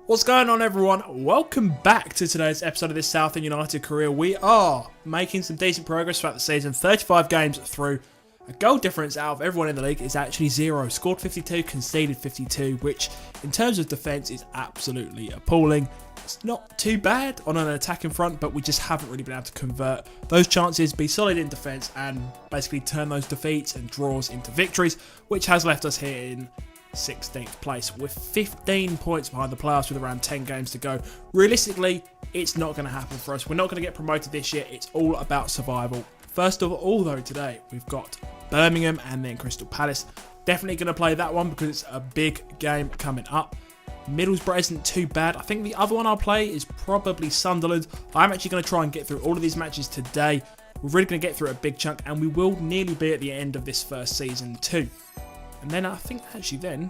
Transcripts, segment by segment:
What's going on, everyone? Welcome back to today's episode of this Southend United career. We are making some decent progress throughout the season. 35 games through. A goal difference out of everyone in the league is actually 0. Scored 52, conceded 52, which in terms of defence is absolutely appalling. It's not too bad on an attacking front, but we just haven't really been able to convert those chances, be solid in defence, and basically turn those defeats and draws into victories, which has left us here in 16th place with 15 points behind the playoffs with around 10 games to go. Realistically, it's not going to happen for us. We're not going to get promoted this year. It's all about survival. First of all, though, today we've got Birmingham and then Crystal Palace. Definitely going to play that one because it's a big game coming up. Middlesbrough isn't too bad. I think the other one I'll play is probably Sunderland. I'm actually going to try and get through all of these matches today. We're really going to get through a big chunk, and we will nearly be at the end of this first season too. And then I think actually then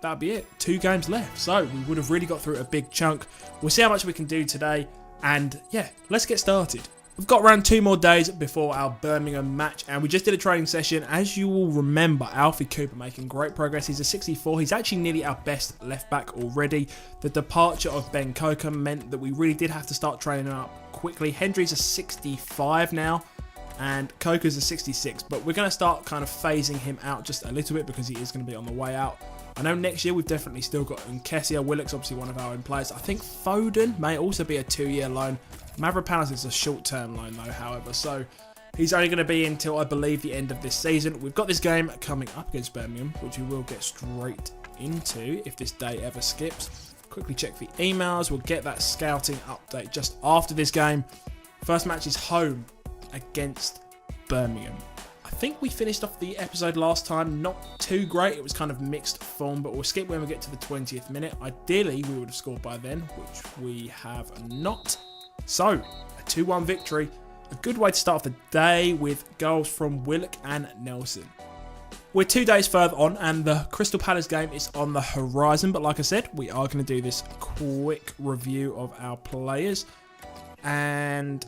that'll be it. 2 games left. So we would have really got through a big chunk. We'll see how much we can do today. And yeah, let's get started. We've got around 2 more days before our Birmingham match. And we just did a training session. As you will remember, Alfie Cooper making great progress. He's a 64. He's actually nearly our best left back already. The departure of Ben Coker meant that we really did have to start training up quickly. Hendry's a 65 now. And Coker's a 66, but we're going to start kind of phasing him out just a little bit because he is going to be on the way out. I know next year we've definitely still got Nketiah. Willock's obviously one of our own players. I think Foden may also be a 2-year loan. Mavropanos is a short-term loan though, however, so he's only going to be until I believe the end of this season. We've got this game coming up against Birmingham, which we will get straight into if this day ever skips. Quickly check the emails. We'll get that scouting update just after this game. First match is home against Birmingham. I think we finished off the episode last time not too great. It was kind of mixed form, but we'll skip when we get to the 20th minute. Ideally, we would have scored by then, which we have not. So, a 2-1 victory. A good way to start off the day with goals from Willock and Nelson. We're 2 days further on and the Crystal Palace game is on the horizon, but like I said, we are going to do this quick review of our players. And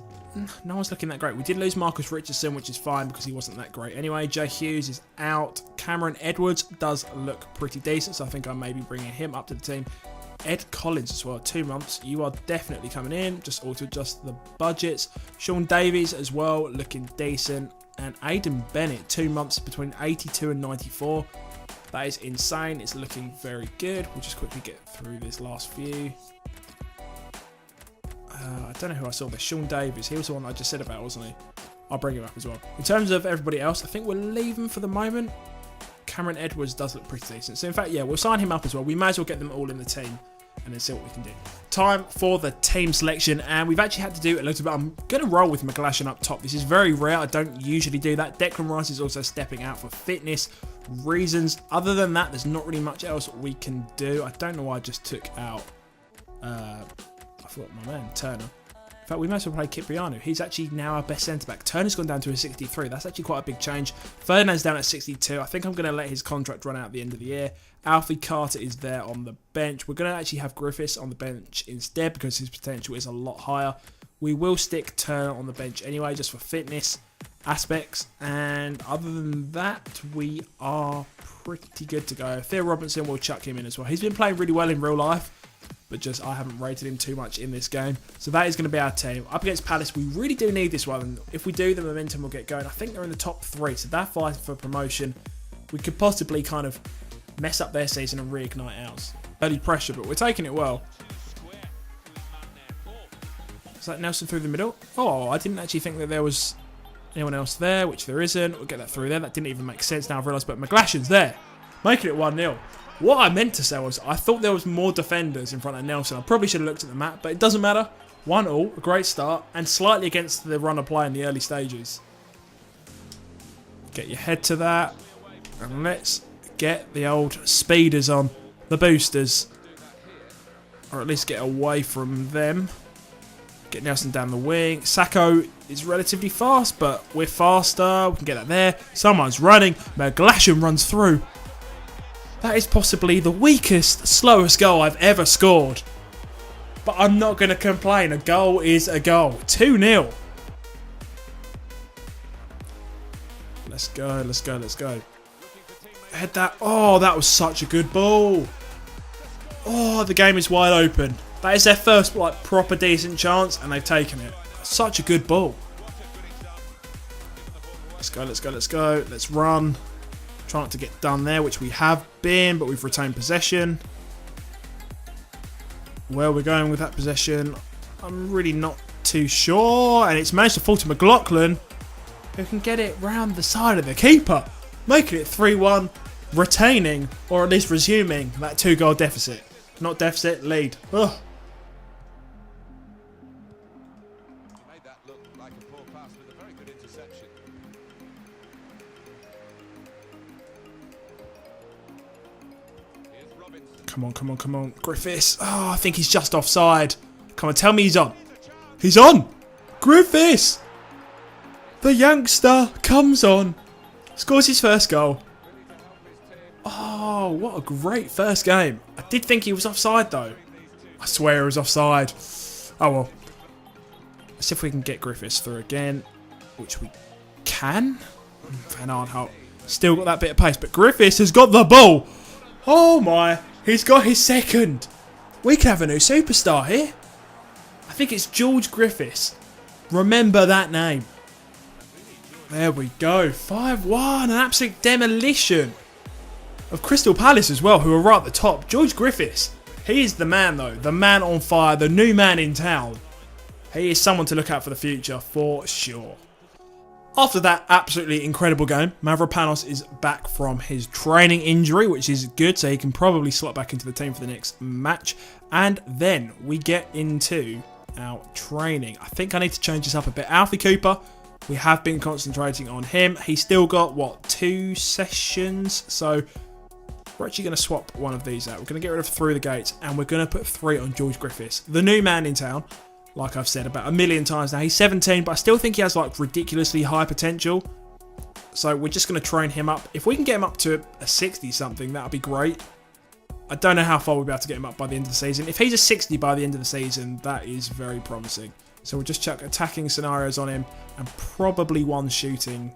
no one's looking that great. We did lose Marcus Richardson, which is fine because he wasn't that great. Anyway, Jay Hughes is out. Cameron Edwards does look pretty decent, so I think I may be bringing him up to the team. Ed Collins as well, 2 months. You are definitely coming in. Just auto-adjust the budgets. Sean Davies as well, looking decent. And Aidan Bennett, 2 months between 82 and 94. That is insane. It's looking very good. We'll just quickly get through this last few. I don't know who I saw there. Sean Davies. He was the one I just said about, wasn't he? I'll bring him up as well. In terms of everybody else, I think we'll leave him for the moment. Cameron Edwards does look pretty decent. So, in fact, yeah, we'll sign him up as well. We may as well get them all in the team and then see what we can do. Time for the team selection. And we've actually had to do a little bit. I'm going to roll with McGlashan up top. This is very rare. I don't usually do that. Declan Rice is also stepping out for fitness reasons. Other than that, there's not really much else we can do. I don't know why I just took out... I forgot my man, Turner. In fact, we might as well play Kipriano. He's actually now our best centre-back. Turner's gone down to a 63. That's actually quite a big change. Ferdinand's down at 62. I think I'm going to let his contract run out at the end of the year. Alfie Carter is there on the bench. We're going to actually have Griffiths on the bench instead because his potential is a lot higher. We will stick Turner on the bench anyway, just for fitness aspects. And other than that, we are pretty good to go. Theo Robinson, we'll chuck him in as well. He's been playing really well in real life, but just I haven't rated him too much in this game. So that is going to be our team. Up against Palace, we really do need this one. If we do, the momentum will get going. I think they're in the top 3, so they're fighting for promotion. We could possibly kind of mess up their season and reignite ours. Early pressure, but we're taking it well. Is that Nelson through the middle? Oh, I didn't actually think that there was anyone else there, which there isn't. We'll get that through there. That didn't even make sense now I've realised, but McGlashan's there. Making it 1-0. What I meant to say was, I thought there was more defenders in front of Nelson. I probably should have looked at the map, but it doesn't matter. 1-1, a great start, and slightly against the run of play in the early stages. Get your head to that, and let's get the old speeders on, the boosters. Or at least get away from them. Get Nelson down the wing. Sacco is relatively fast, but we're faster. We can get that there. Someone's running. McGlashan runs through. That is possibly the weakest, slowest goal I've ever scored. But I'm not going to complain. A goal is a goal. 2-0. Let's go, let's go, let's go. Head that. Oh, that was such a good ball. Oh, the game is wide open. That is their first like proper decent chance, and they've taken it. Such a good ball. Let's go, let's go, let's go. Let's run. Try not to get done there, which we have been, but we've retained possession. Where we're going with that possession, I'm really not too sure. And it's managed to fall to McLaughlin, who can get it round the side of the keeper, making it 3-1, retaining, or at least resuming, that 2-goal deficit. Not deficit, lead. Ugh. Made that look like a poor pass with a very good interception. Here's Robinson. Come on, come on, come on. Griffiths. Oh, I think he's just offside. Come on, tell me he's on. He's on! Griffiths! The youngster comes on. Scores his first goal. Oh, what a great first game. I did think he was offside though. I swear he was offside. Oh well. Let's see if we can get Griffiths through again. Which we can. Van Arnholt. Still got that bit of pace. But Griffiths has got the ball. Oh my. He's got his second. We could have a new superstar here. I think it's George Griffiths. Remember that name. There we go. 5-1. An absolute demolition of Crystal Palace as well, who are right at the top. George Griffiths. He is the man though. The man on fire. The new man in town. He is someone to look out for the future for sure. After that absolutely incredible game, Mavropanos is back from his training injury, which is good, so he can probably slot back into the team for the next match. And then we get into our training. I think I need to change this up a bit. Alfie Cooper, we have been concentrating on him. He's still got, what, 2 sessions? So we're actually going to swap one of these out. We're going to get rid of Through the Gates, and we're going to put 3 on George Griffiths, the new man in town. Like I've said about a million times now, he's 17, but I still think he has like ridiculously high potential. So we're just going to train him up. If we can get him up to a 60 something, that would be great. I don't know how far we'll be able to get him up by the end of the season. If he's a 60 by the end of the season, that is very promising. So we'll just chuck attacking scenarios on him and probably one shooting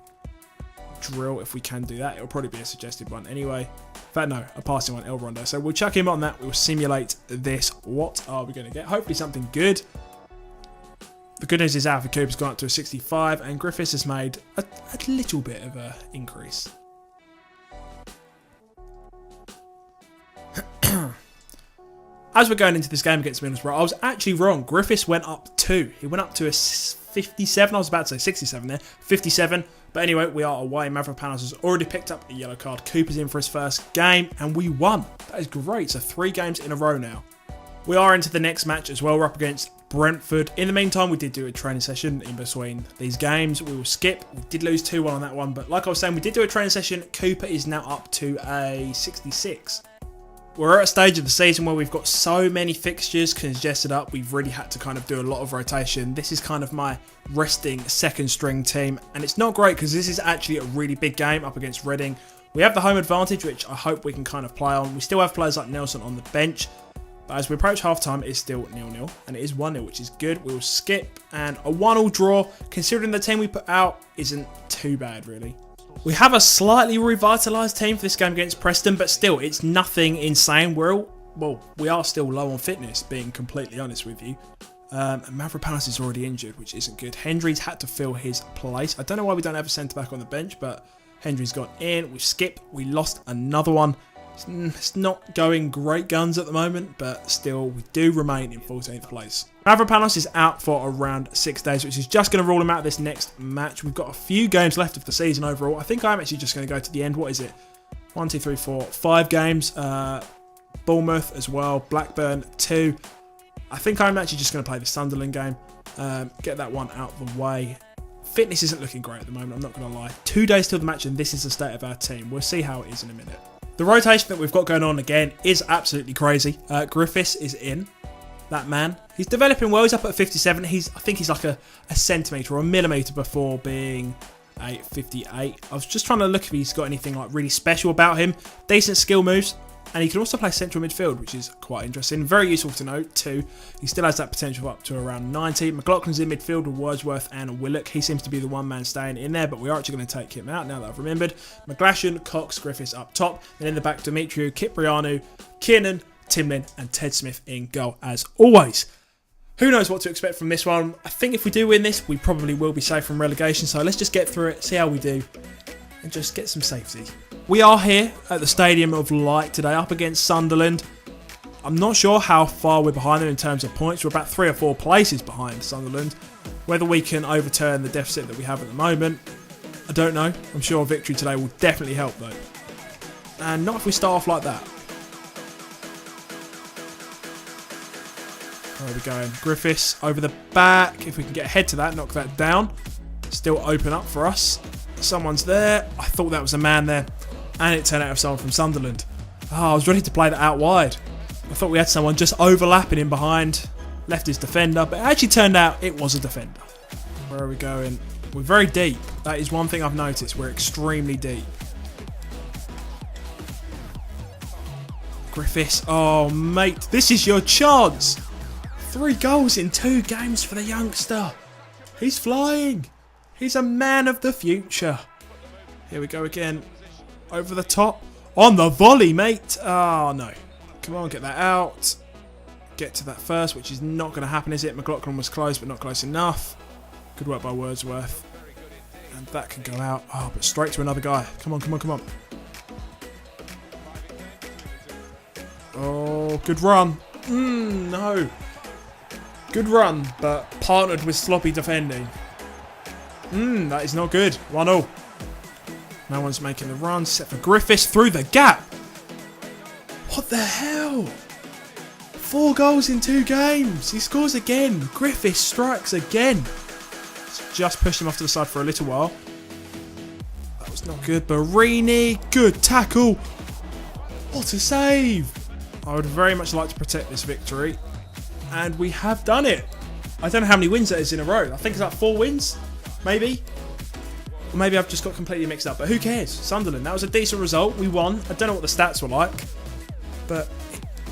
drill if we can do that. It'll probably be a suggested one anyway. In fact, no, a passing one, El Rondo. So we'll chuck him on that. We'll simulate this. What are we going to get? Hopefully something good. The good news is Alfie Cooper's gone up to a 65 and Griffiths has made a little bit of an increase. As we're going into this game against Middlesbrough, I was actually wrong. Griffiths went up 2. He went up to a 57. I was about to say 67 there. 57. But anyway, we are away. Mavropanos has already picked up a yellow card. Cooper's in for his first game and we won. That is great. So 3 games in a row now. We are into the next match as well. We're up against Brentford. In the meantime, we did do a training session in between these games. We will skip. We did lose 2-1 on that one. But like I was saying, we did do a training session. Cooper is now up to a 66. We're at a stage of the season where we've got so many fixtures congested up. We've really had to kind of do a lot of rotation. This is kind of my resting second string team. And it's not great because this is actually a really big game up against Reading. We have the home advantage, which I hope we can kind of play on. We still have players like Nelson on the bench. But as we approach half-time, it's still 0-0. And it is 1-0, which is good. We'll skip. And a 1-1 draw, considering the team we put out, isn't too bad, really. We have a slightly revitalised team for this game against Preston, but still, it's nothing insane. We are still low on fitness, being completely honest with you. And Mavropanos is already injured, which isn't good. Hendry's had to fill his place. I don't know why we don't have a centre-back on the bench, but Hendry's gone in. We skip. We lost another one. It's not going great guns at the moment, but still, we do remain in 14th place. Mavropanos is out for around 6 days, which is just going to rule him out of this next match. We've got a few games left of the season overall. I think I'm actually just going to go to the end. What is it? 1, 2, 3, 4, 5 games. Bournemouth as well. Blackburn 2. I think I'm actually just going to play the Sunderland game. Get that one out of the way. Fitness isn't looking great at the moment, I'm not going to lie. 2 days till the match, and this is the state of our team. We'll see how it is in a minute. The rotation that we've got going on again is absolutely crazy. Griffiths is in. That man. He's developing well. He's up at 57. I think he's like a centimetre or a millimetre before being a 58. I was just trying to look if he's got anything like really special about him. Decent skill moves. And he can also play central midfield, which is quite interesting. Very useful to note too. He still has that potential up to around 90. McLaughlin's in midfield with Wordsworth and Willock. He seems to be the one man staying in there, but we are actually going to take him out now that I've remembered. McGlashan, Cox, Griffiths up top. Then in the back, Demetriou, Kiprianou, Kiernan, Tim Lin and Ted Smith in goal as always. Who knows what to expect from this one. I think if we do win this, we probably will be safe from relegation. So let's just get through it, see how we do, and just get some safety. We are here at the Stadium of Light today, up against Sunderland. I'm not sure how far we're behind them in terms of points. We're about 3 or 4 places behind Sunderland. Whether we can overturn the deficit that we have at the moment, I don't know. I'm sure a victory today will definitely help though. And not if we start off like that. Where are we going? Griffiths over the back. If we can get ahead to that, knock that down. Still open up for us. Someone's there. I thought that was a man there. And it turned out it was someone from Sunderland. Oh, I was ready to play that out wide. I thought we had someone just overlapping in behind. Left his defender. But it actually turned out it was a defender. Where are we going? We're very deep. That is one thing I've noticed. We're extremely deep. Griffiths. Oh, mate. This is your chance. 3 goals in 2 games for the youngster. He's flying. He's a man of the future. Here we go again. Over the top. On the volley, mate. Oh, no. Come on, get that out. Get to that first, which is not going to happen, is it? McLaughlin was close, but not close enough. Good work by Wordsworth. And that can go out. Oh, but straight to another guy. Come on, come on, come on. Oh, good run. No. Good run, but partnered with sloppy defending. That is not good. 1-0. No one's making the run, except for Griffiths through the gap. What the hell? 4 goals in 2 games. He scores again. Griffiths strikes again. Just pushed him off to the side for a little while. That was not good. Barini, good tackle. What a save. I would very much like to protect this victory. And we have done it. I don't know how many wins that is in a row. I think it's like 4 wins, maybe. Or maybe I've just got completely mixed up. But who cares? Sunderland, that was a decent result. We won. I don't know what the stats were like. But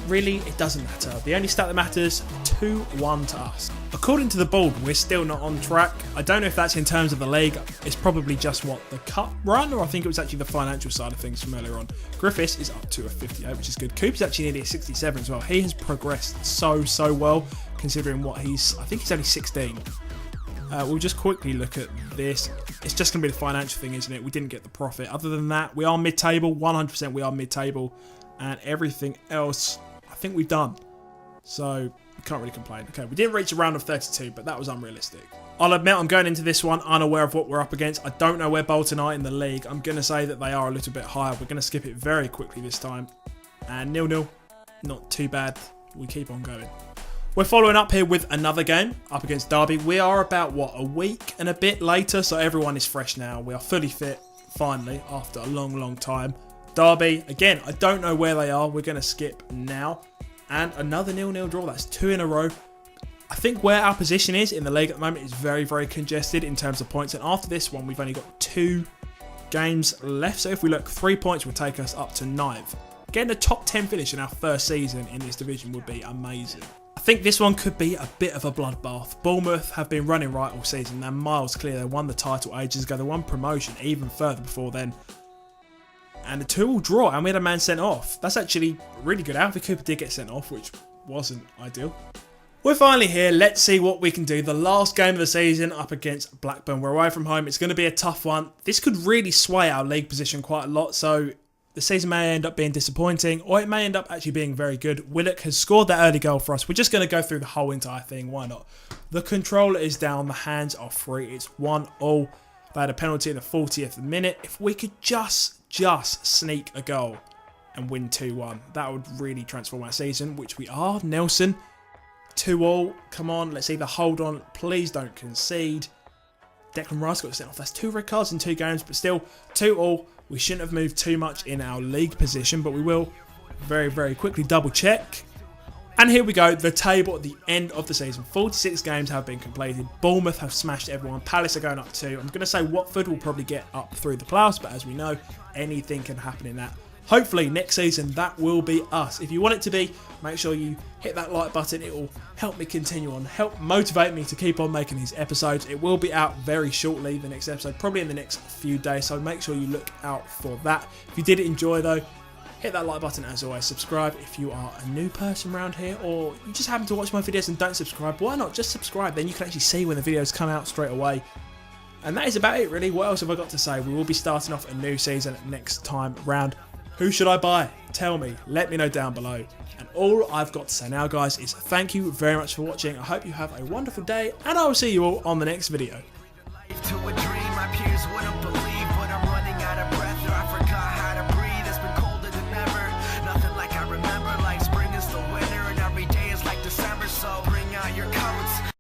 really, it doesn't matter. The only stat that matters, 2-1 to us. According to the board, we're still not on track. I don't know if that's in terms of the league. It's probably just what, the cup run? Or I think it was actually the financial side of things from earlier on. Griffiths is up to a 58, which is good. Coop's actually nearly a 67 as well. He has progressed so well, considering what he's... I think he's only 16. We'll just quickly look at this. It's just going to be the financial thing, isn't it? We didn't get the profit. Other than that, we are mid-table. 100% we are mid-table. And everything else, I think we've done. So... we can't really complain. Okay, we didn't reach a round of 32, but that was unrealistic. I'll admit I'm going into this one unaware of what we're up against. I don't know where Bolton are in the league. I'm going to say that they are a little bit higher. We're going to skip it very quickly this time. And 0-0. Not too bad. We keep on going. We're following up here with another game up against Derby. We are about, what, a week and a bit later, so everyone is fresh now. We are fully fit, finally, after a long time. Derby, again, I don't know where they are. We're going to skip now. And another 0-0 draw. That's 2 in a row. I think where our position is in the league at the moment is very congested in terms of points. And after this one, we've only got 2 games left. So if we look, 3 points will take us up to 9th. Getting a top 10 finish in our first season in this division would be amazing. I think this one could be a bit of a bloodbath. Bournemouth have been running right all season. They're miles clear. They won the title ages ago. They won promotion even further before then. And a 2-2 draw, and we had a man sent off. That's actually really good. Alfie Cooper did get sent off, which wasn't ideal. We're finally here. Let's see what we can do. The last game of the season up against Blackburn. We're away from home. It's going to be a tough one. This could really sway our league position quite a lot. So the season may end up being disappointing, or it may end up actually being very good. Willock has scored that early goal for us. We're just going to go through the whole entire thing. Why not? The controller is down. The hands are free. It's 1-1. They had a penalty in the 40th minute. If we could just sneak a goal and win 2-1, that would really transform our season, which we are. Nelson, 2-2. Come on, let's either hold on. Please don't concede. Declan Rice got sent off. That's 2 red cards in 2 games, but still 2-2. We shouldn't have moved too much in our league position, but we will very quickly double check. And here we go, the table at the end of the season. 46 games have been completed. Bournemouth have smashed everyone. Palace are going up 2. I'm going to say Watford will probably get up through the playoffs, but as we know, anything can happen in that. Hopefully next season that will be us. If you want it to be, make sure you hit that like button. It will help me continue on, help motivate me to keep on making these episodes. It will be out very shortly, the next episode, probably in the next few days, so make sure you look out for that. If you did enjoy though, Hit that like button as always, subscribe if you are a new person around here, or you just happen to watch my videos and don't subscribe. Why not just subscribe, then you can actually see when the videos come out straight away. And that is about it really. What else have I got to say? We will be starting off a new season next time round. Who should I buy? Tell me, let me know down below. And all I've got to say now guys is thank you very much for watching. I hope you have a wonderful day, and I will see you all on the next video.